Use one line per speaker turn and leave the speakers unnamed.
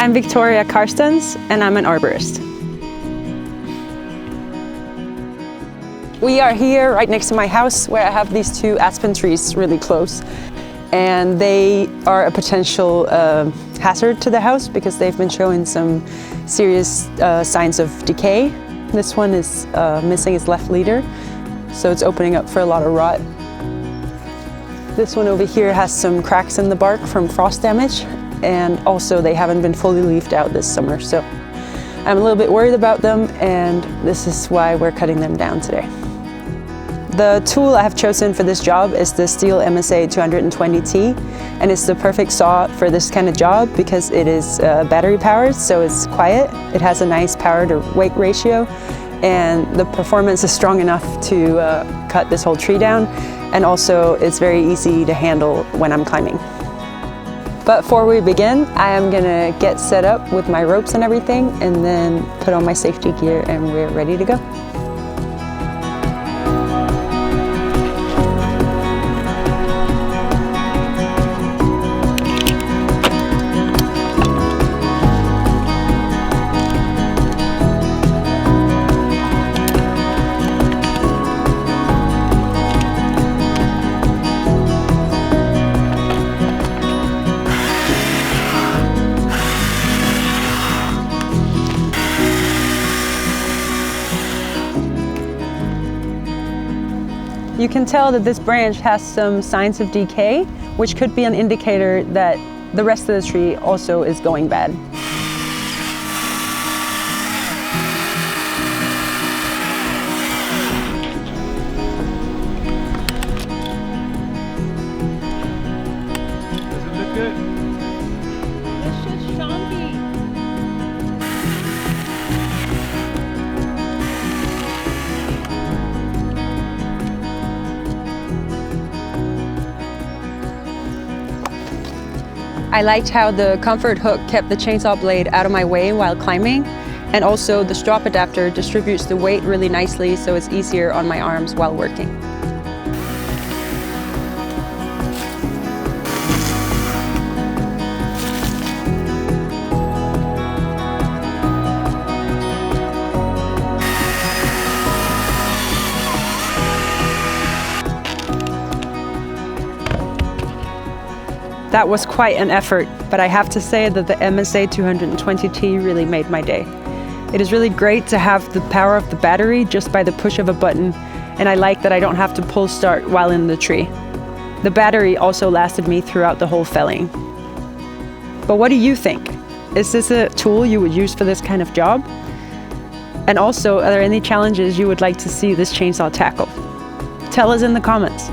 I'm Viktoria Carstens and I'm an arborist. We are here right next to my house where I have these two aspen trees really close. And they are a potential hazard to the house because they've been showing some serious signs of decay. This one is missing its left leader, so it's opening up for a lot of rot. This one over here has some cracks in the bark from frost damage, and also they haven't been fully leafed out this summer, so I'm a little bit worried about them, and this is why we're cutting them down today. The tool I have chosen for this job is the STIHL MSA 220T, and it's the perfect saw for this kind of job because it is battery powered, so it's quiet. It has a nice power to weight ratio, and the performance is strong enough to cut this whole tree down, and also it's very easy to handle when I'm climbing. But before we begin, I am gonna get set up with my ropes and everything, and then put on my safety gear, and we're ready to go. You can tell that this branch has some signs of decay, which could be an indicator that the rest of the tree also is going bad.
Does it look good?
This should shanty. I liked how the comfort hook kept the chainsaw blade out of my way while climbing, and also the strap adapter distributes the weight really nicely so it's easier on my arms while working. That was quite an effort, but I have to say that the MSA 220T really made my day. It is really great to have the power of the battery just by the push of a button, and I like that I don't have to pull start while in the tree. The battery also lasted me throughout the whole felling. But what do you think? Is this a tool you would use for this kind of job? And also, are there any challenges you would like to see this chainsaw tackle? Tell us in the comments.